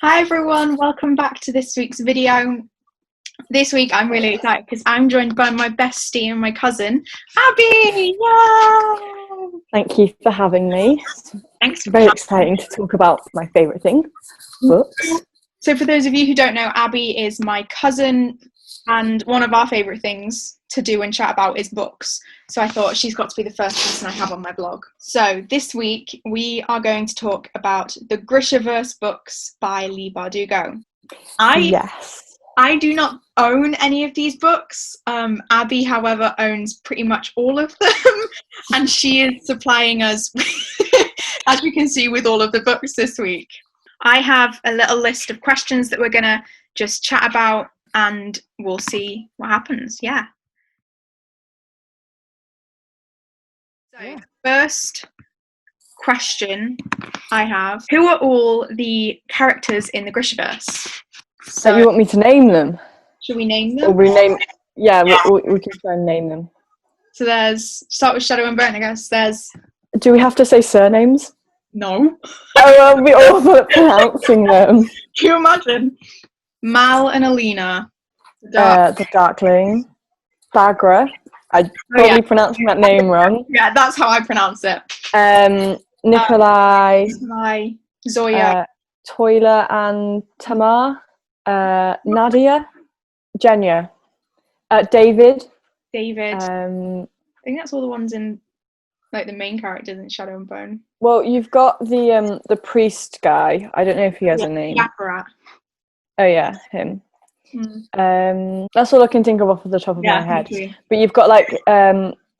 Hi everyone, welcome back to this week's video. This week I'm really excited because I'm joined by my bestie and my cousin, Abby! Yay! Thank you for having me. Thanks for Very coming. exciting to talk about my favourite thing, books. So for those of you who don't know, Abby is my cousin and one of our favourite things to do and chat about is books. So I thought she's got to be the first person I have on my blog. So this week we are going to talk about the Grishaverse books by Leigh Bardugo. Yes. I do not own any of these books. Abby, however, owns pretty much all of them, and she is supplying us, as you can see, with all of the books this week. I have a little list of questions that we're going to just chat about, and we'll see what happens. Yeah. So, first question I have: who are all the characters in the Grishaverse? So you want me to name them? Should we name them? Or rename? Yeah, we can try and name them. So start with Shadow and Bone, I guess. Do we have to say surnames? No. Oh, well, we're awful at pronouncing them. Can you imagine? Mal and Alina. The Darkling. Bagra. I'm probably pronouncing that name wrong. Yeah, that's how I pronounce it. Nikolai. Zoya. Toiler and Tamar. Nadia. Jenya. David. I think that's all the ones in, like, the main characters in Shadow and Bone. Well, you've got the priest guy. I don't know if he has a name. Baccarat. Oh yeah, him. That's all I can think of off the top of my head. But you've got like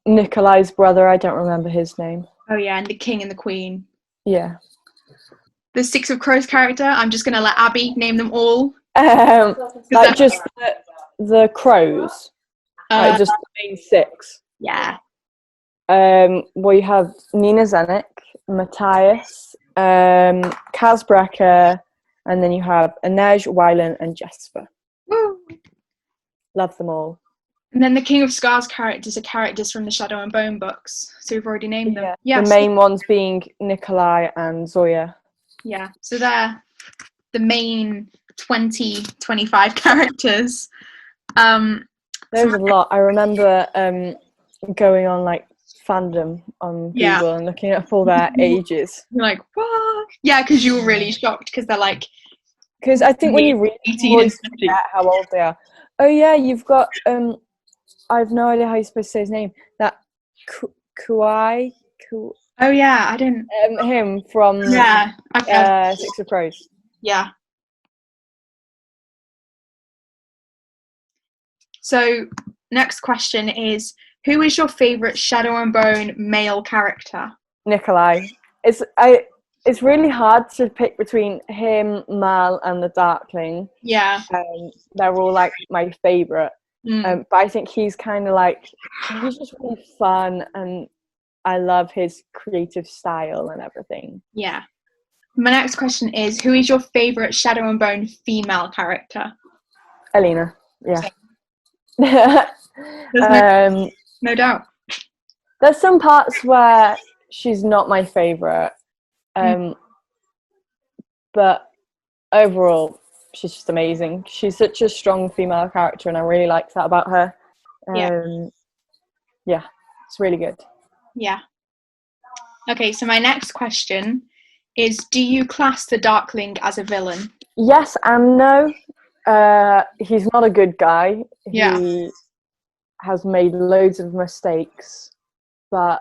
Nikolai's brother. I don't remember his name. Oh yeah, and the king and the queen. Yeah. The Six of Crows character. I'm just gonna let Abby name them all. Like just the crows. Like just the main six. Yeah. Well, you have Nina Zenik, Matthias, Kaz Brecker, and then you have Inej, Wylan, and Jesper. Woo. Love them all. And then the King of Scars characters are characters from the Shadow and Bone books. So we've already named them. Yeah. The main ones being Nikolai and Zoya. Yeah. So they're the main 25 characters. There's a lot. I remember going on like fandom on Google and looking up all their ages. You're like, what? Yeah, because you were really shocked because they're like. Because I think when you read, you always forget how old they are. Oh yeah, you've got I have no idea how you're supposed to say his name. That Kuai. Oh yeah, I didn't. Him from Six of Crows. Yeah. So next question is, who is your favourite Shadow and Bone male character? Nikolai. It's really hard to pick between him, Mal, and the Darkling. Yeah. They're all like my favourite. But I think he's kind of like, he's just really fun, and I love his creative style and everything. Yeah. My next question is, who is your favourite Shadow and Bone female character? Alina. Yeah. No doubt. There's some parts where she's not my favourite. But overall, she's just amazing. She's such a strong female character, and I really like that about her. Yeah, it's really good. Yeah. Okay, so my next question is, do you class the Darkling as a villain? Yes and no. He's not a good guy. Yeah. He has made loads of mistakes, but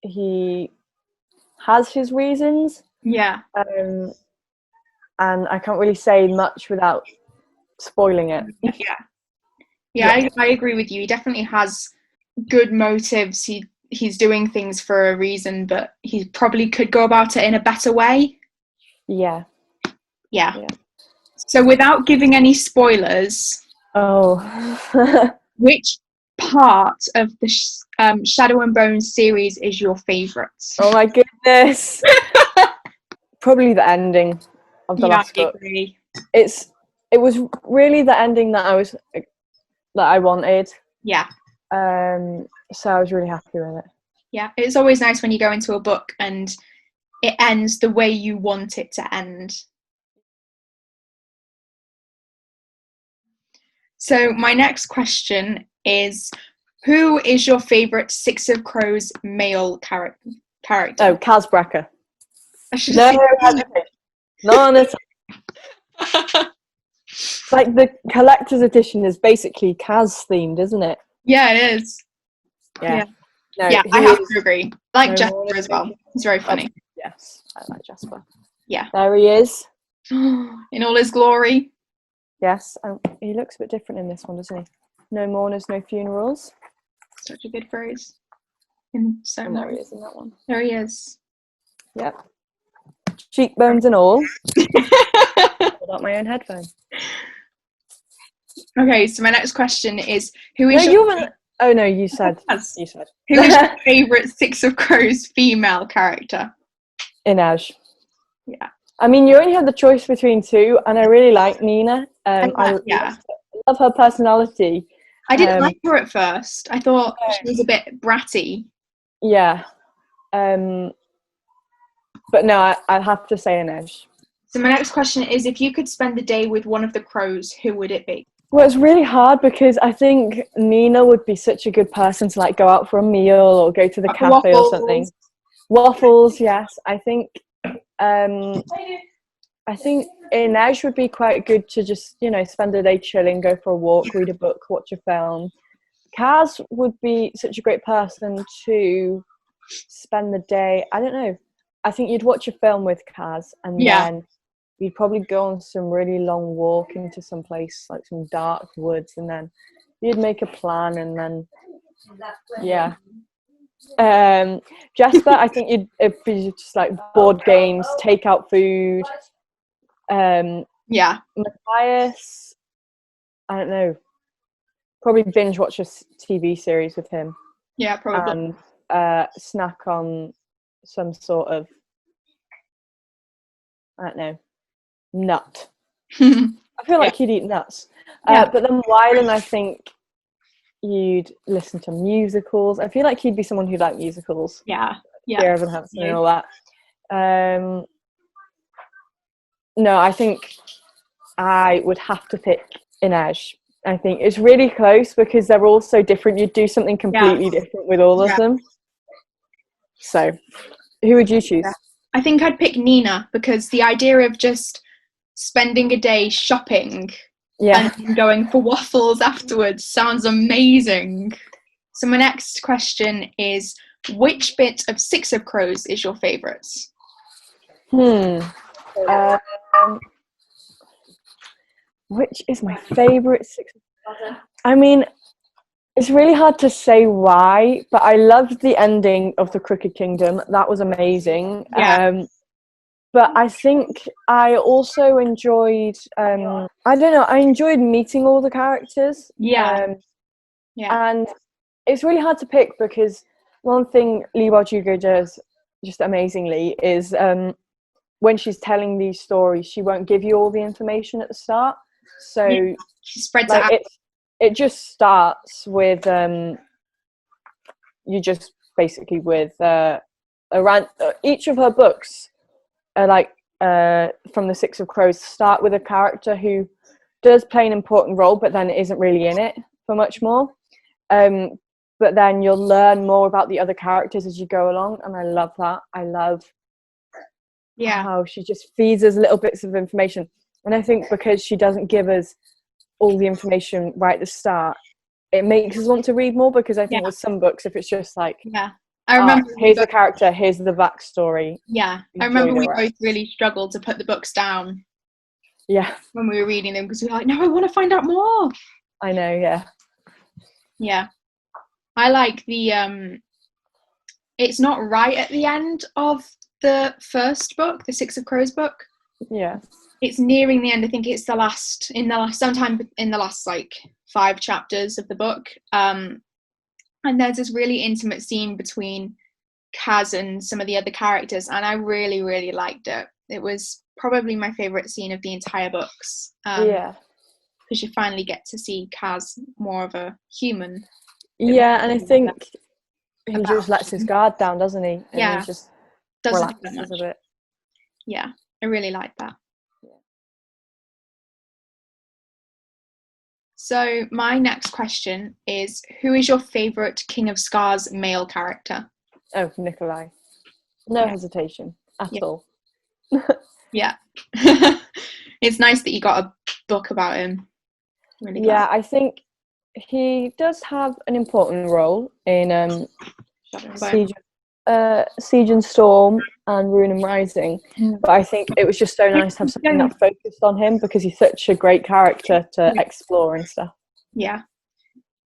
he has his reasons. Yeah. And I can't really say much without spoiling it. Yeah, I agree with you. He definitely has good motives. He's doing things for a reason, but he probably could go about it in a better way. Yeah. So without giving any spoilers, which part of the Shadow and Bone series is your favourite? Oh my goodness. Probably the ending of the last book. Agree. It was really the ending that I wanted. Yeah. So I was really happy with it. Yeah, it's always nice when you go into a book and it ends the way you want it to end. So my next question is, who is your favourite Six of Crows male character? Oh, Kaz Brecker. I should No have hesitation. None at all. Like the collector's edition is basically Kaz themed, isn't it? Yeah, it is. Yeah. No, yeah, I have to agree. I like Jasper as well. He's very funny. Yes, I like Jasper. Yeah. There he is. In all his glory. Yes, he looks a bit different in this one, doesn't he? No mourners, no funerals. Such a good phrase. There he is in that one. There he is. Yep. Cheekbones and all. Hold up my own headphone. Okay, so my next question is, Oh no, you said. You said. Who is your favourite Six of Crows female character? Inej. Yeah. I mean, you only have the choice between two, and I really like Nina. I love her personality. I didn't like her at first. I thought she was a bit bratty. Yeah. But no, I'd have to say Inej. So my next question is, if you could spend the day with one of the crows, who would it be? Well, it's really hard because I think Nina would be such a good person to like go out for a meal or go to the cafe or something. Waffles, yes. I think Inej would be quite good to just, spend a day chilling, go for a walk, read a book, watch a film. Kaz would be such a great person to spend the day. I don't know. I think you'd watch a film with Kaz and then you'd probably go on some really long walk into some place, like some dark woods, and then you'd make a plan and then, Jasper, I think it'd be just like board games, takeout food. Matthias, I don't know, probably binge watch a TV series with him. Yeah, probably. And snack on some sort of, I don't know, nut. I feel like he'd eat nuts. But then Wylan, I think you'd listen to musicals. I feel like he'd be someone who'd like musicals. Yeah. Fear of Enhancement and all that. No, I think I would have to pick Inej. I think it's really close because they're all so different. You'd do something completely different with all of them. So, who would you choose? I think I'd pick Nina because the idea of just spending a day shopping and going for waffles afterwards sounds amazing. So my next question is, which bit of Six of Crows is your favourite? Which is my favourite Six of Crows? I mean, it's really hard to say why, but I loved the ending of the Crooked Kingdom. That was amazing. But I think I also enjoyed, I enjoyed meeting all the characters. And it's really hard to pick because one thing Leigh Bardugo does just amazingly is when she's telling these stories, she won't give you all the information at the start. So she spreads it out. It just starts with you just basically with around each of her books are like from the Six of Crows start with a character who does play an important role but then isn't really in it for much more, but then you'll learn more about the other characters as you go along, and I love that. I love how she just feeds us little bits of information, and I think because she doesn't give us all the information right at the start, it makes us want to read more, because I think with some books, if it's just like I remember here's the character, here's the backstory. I remember we both really struggled to put the books down when we were reading them, because we were like, no, I want to find out more. I know. I like the it's not right at the end of the first book, the Six of Crows book. It's nearing the end. I think it's sometime in the last like 5 chapters of the book. And there's this really intimate scene between Kaz and some of the other characters, and I really, really liked it. It was probably my favourite scene of the entire books. Because you finally get to see Kaz more of a human. And I think he just lets his guard down, doesn't he? And he just relaxes a bit. I really like that. So my next question is, who is your favourite King of Scars male character? Oh, Nikolai. No Yeah. hesitation at Yeah. all. Yeah. It's nice that you got a book about him. Really Yeah, glad. I think he does have an important role in Shadow and Bone. Siege and Storm and Ruin and Rising. But I think it was just so nice to have something that focused on him because he's such a great character to explore and stuff. Yeah.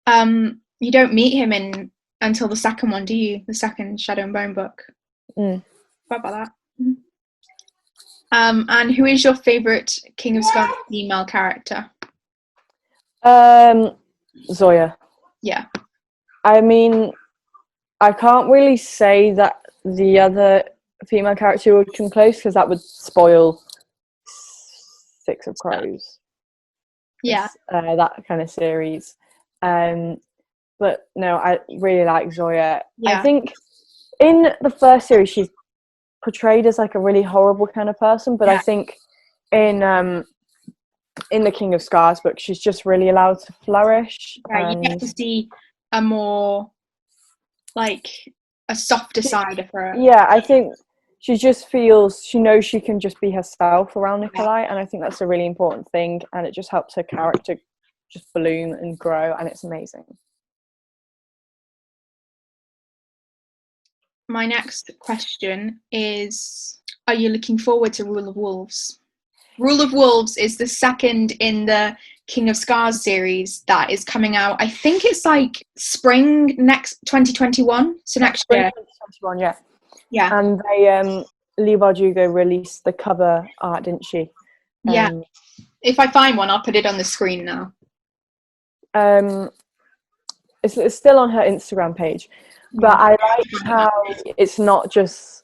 You don't meet him until the second one, do you? The second Shadow and Bone book. What about that? And who is your favourite King of Scars female character? Zoya. Yeah. I mean, I can't really say that the other female character would come close because that would spoil Six of Crows. Yeah. That kind of series. But no, I really like Zoya. Yeah. I think in the first series she's portrayed as like a really horrible kind of person, but I think in the King of Scars book she's just really allowed to flourish. Yeah, you get to see a more like a softer side of her. Yeah, I think she knows she can just be herself around Nikolai, and I think that's a really important thing, and it just helps her character just bloom and grow, and it's amazing. My next question is, are you looking forward to Rule of Wolves? Rule of Wolves is the second in the King of Scars series that is coming out. I think it's like spring next 2021, so next year. 2021, yeah. Yeah. And they Leigh Bardugo released the cover art, didn't she? Yeah. If I find one, I'll put it on the screen now. It's still on her Instagram page, but I like how it's not just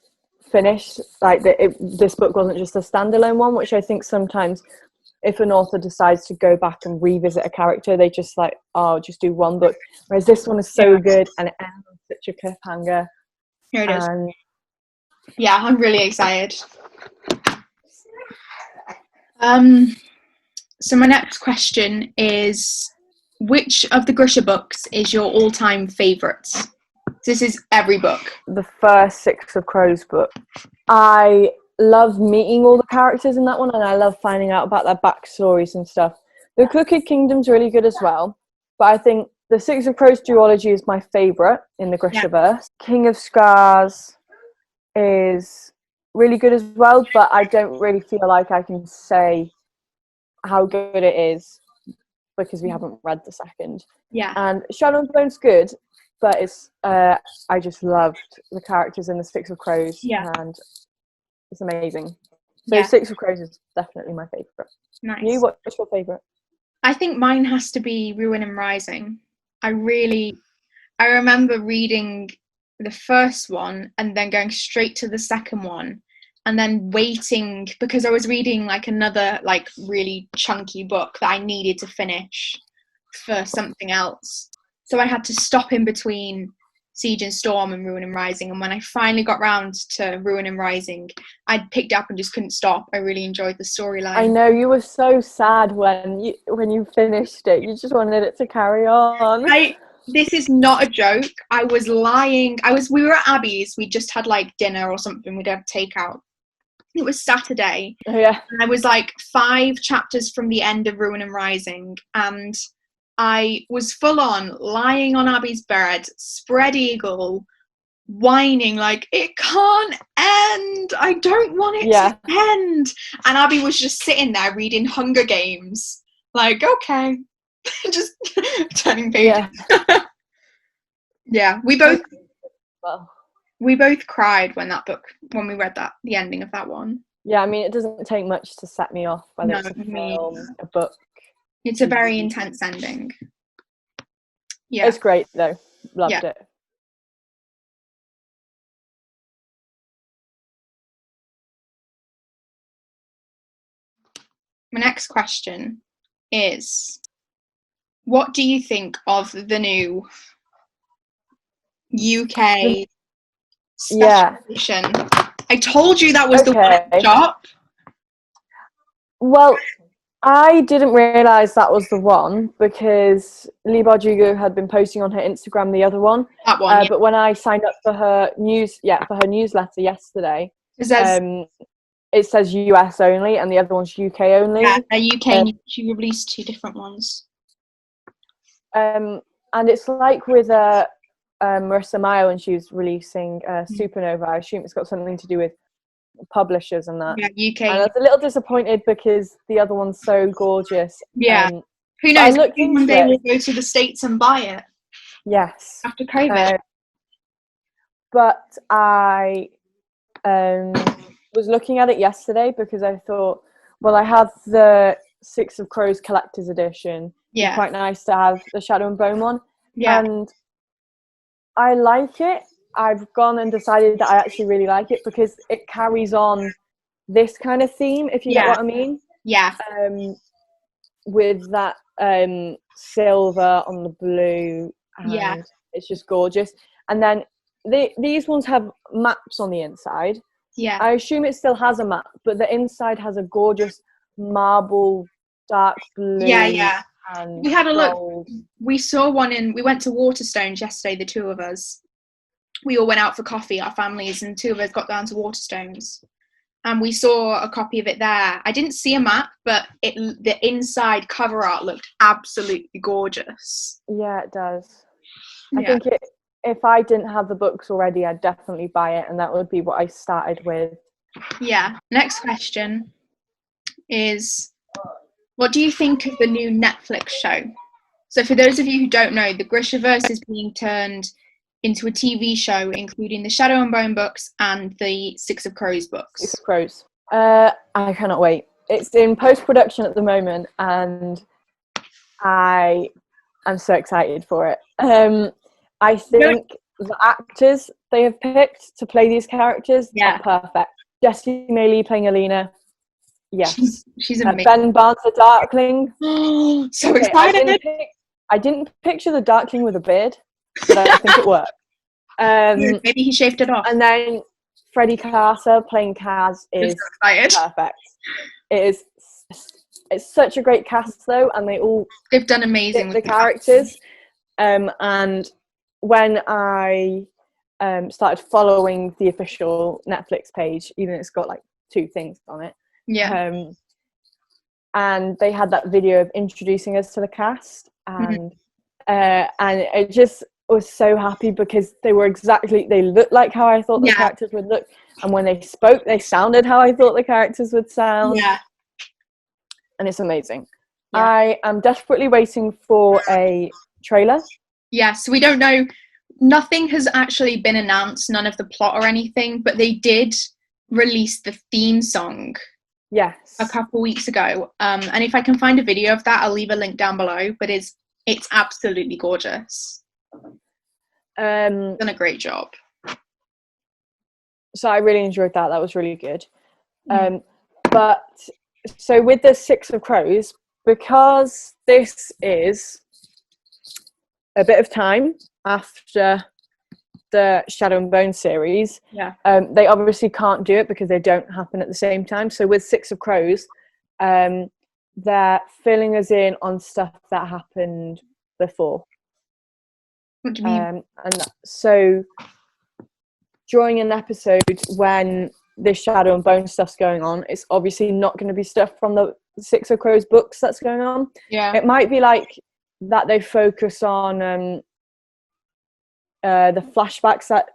finished. Like this book wasn't just a standalone one, which I think sometimes if an author decides to go back and revisit a character, they just like, just do one book. Whereas this one is so good and it ends on such a cliffhanger. Here it is. Yeah, I'm really excited. So my next question is, which of the Grisha books is your all-time favourite? This is every book. The first Six of Crows book. I love meeting all the characters in that one, and I love finding out about their backstories and stuff. The Crooked Kingdom's really good as well, but I think the Six of Crows duology is my favourite in the Grishaverse. King of Scars is really good as well, but I don't really feel like I can say how good it is because we haven't read the second. Yeah. And Shadow and Bone's good, but it's I just loved the characters in the Six of Crows, and it's amazing. So Six of Crows is definitely my favourite. Nice. You, what's your favourite? I think mine has to be Ruin and Rising. I remember reading the first one and then going straight to the second one and then waiting because I was reading like another like really chunky book that I needed to finish for something else. So I had to stop in between Siege and Storm and Ruin and Rising, and when I finally got round to Ruin and Rising, I'd picked it up and just couldn't stop. I really enjoyed the storyline. I know, you were so sad when you finished it. You just wanted it to carry on. This is not a joke. I was lying. We were at Abby's. We just had like dinner or something. We'd have takeout. It was Saturday. Oh, yeah. And I was like 5 chapters from the end of Ruin and Rising, and I was full on lying on Abby's bed, spread eagle, whining like, it can't end. I don't want it to end. And Abby was just sitting there reading Hunger Games. Like, okay. Just turning pages. Yeah. We both cried when we read the ending of that one. Yeah, I mean, it doesn't take much to set me off, whether it's a film, a book. It's a very intense ending. Yeah. It's great though. Loved it. My next question is, what do you think of the new UK special edition? I told you that was the one at the shop. Well, I didn't realise that was the one because Leigh Bardugo had been posting on her Instagram the other one. That one, yeah. But when I signed up for her newsletter yesterday, it says US only, and the other one's UK only. Yeah, UK. She released 2 different ones. And it's like with Marissa Mayer when she was releasing Supernova. I assume it's got something to do with publishers and that. Yeah, UK. And I was a little disappointed because the other one's so gorgeous. Yeah. Who knows? One day we'll go to the States and buy it. Yes. After COVID. But I was looking at it yesterday because I thought, well, I have the Six of Crows collector's edition. Yeah. It's quite nice to have the Shadow and Bone one. Yeah. And I like it. I've gone and decided that I actually really like it because it carries on this kind of theme, if you get what I mean. Yeah. With that silver on the blue, and it's just gorgeous. And then these ones have maps on the inside. Yeah. I assume it still has a map, but the inside has a gorgeous marble dark blue. Yeah. And we had a gold. look. We saw one we went to Waterstones yesterday, the 2 of us. We all went out for coffee, our families, and 2 of us got down to Waterstones. And we saw a copy of it there. I didn't see a map, but the inside cover art looked absolutely gorgeous. Yeah, it does. I think if I didn't have the books already, I'd definitely buy it, and that would be what I started with. Yeah. Next question is, what do you think of the new Netflix show? So for those of you who don't know, the Grishaverse is being turned into a TV show, including the Shadow and Bone books and the Six of Crows books. Six of Crows. I cannot wait. It's in post-production at the moment, and I am so excited for it. I think the actors they have picked to play these characters are perfect. Jessie Maylie playing Alina. Yes. She's amazing. Ben Barnes, the Darkling. So excited. I didn't picture the Darkling with a beard, but I think it worked. Maybe he shaved it off. And then Freddie Carter playing Kaz is perfect. It's such a great cast though, and they've done amazing with the characters. And when I started following the official Netflix page, even though it's got like 2 things on it, and they had that video of introducing us to the cast, and it just was so happy because they looked like how I thought the characters would look, and when they spoke they sounded how I thought the characters would sound, and it's amazing. I am desperately waiting for a trailer. So we don't know, nothing has actually been announced, none of the plot or anything, but they did release the theme song a couple weeks ago, and if I can find a video of that I'll leave a link down below, but it's absolutely gorgeous. Done a great job. So I really enjoyed that. That was really good. But so with the Six of Crows, because this is a bit of time after the Shadow and Bone series, they obviously can't do it because they don't happen at the same time. So with Six of Crows, they're filling us in on stuff that happened before. What do you mean? And so during an episode when this Shadow and Bone stuff's going on, it's obviously not going to be stuff from the Six of Crows books that's going on. It might be like that they focus on the flashbacks that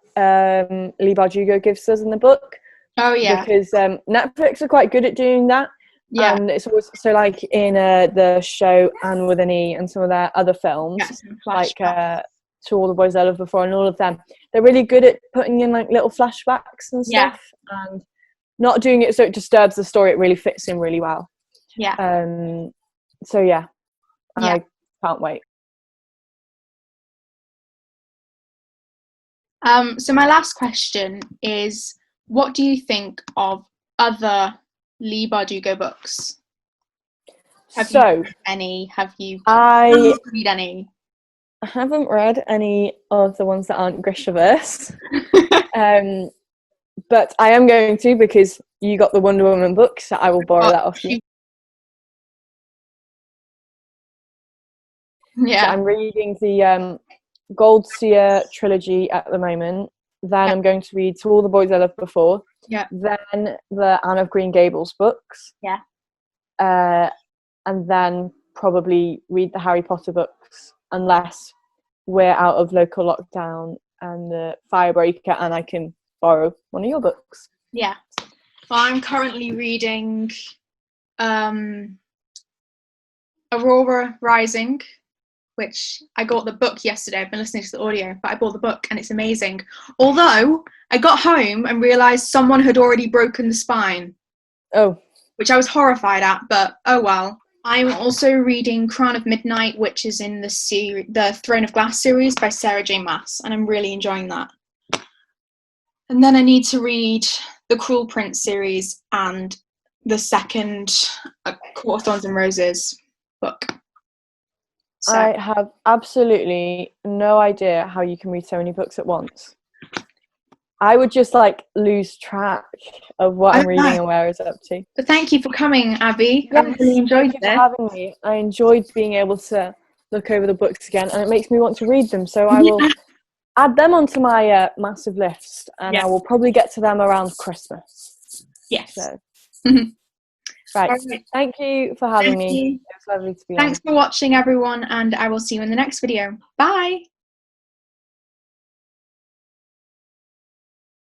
Leigh Bardugo gives us in the book. Because Netflix are quite good at doing that. And it's always so like in the show Anne with an E and some of their other films, like To All the Boys I Loved Before and all of them, they're really good at putting in like little flashbacks and stuff, and not doing it so it disturbs the story. It really fits in really well. So I can't wait. So my last question is, what do you think of other Leigh Bardugo books? Have you read any? Have you read any? I haven't read any of the ones that aren't Grishaverse. But I am going to, because you got the Wonder Woman book, so I will borrow that off you. Yeah. So I'm reading the Gold Seer trilogy at the moment. Then I'm going to read To All the Boys I Loved Before. Yeah. Then the Anne of Green Gables books. Yeah. And then probably read the Harry Potter books, unless we're out of local lockdown and the Firebreaker and I can borrow one of your books. Yeah. Well, I'm currently reading Aurora Rising, which I got the book yesterday. I've been listening to the audio, but I bought the book and it's amazing. Although I got home and realised someone had already broken the spine. Oh. Which I was horrified at, but oh well. I'm also reading Crown of Midnight, which is in the Throne of Glass series by Sarah J. Maas, and I'm really enjoying that. And then I need to read the Cruel Prince series and the second Court of Thorns and Roses book. So. I have absolutely no idea how you can read so many books at once. I would just lose track of what I'm reading and where I was up to. But thank you for coming, Abby. Yes, I really enjoyed thank you for having me. I enjoyed being able to look over the books again, and it makes me want to read them. So I will add them onto my massive list, and I will probably get to them around Christmas. Yes. So. Right. Thank you for having me. It was lovely to be on. Thanks for watching, everyone, and I will see you in the next video. Bye.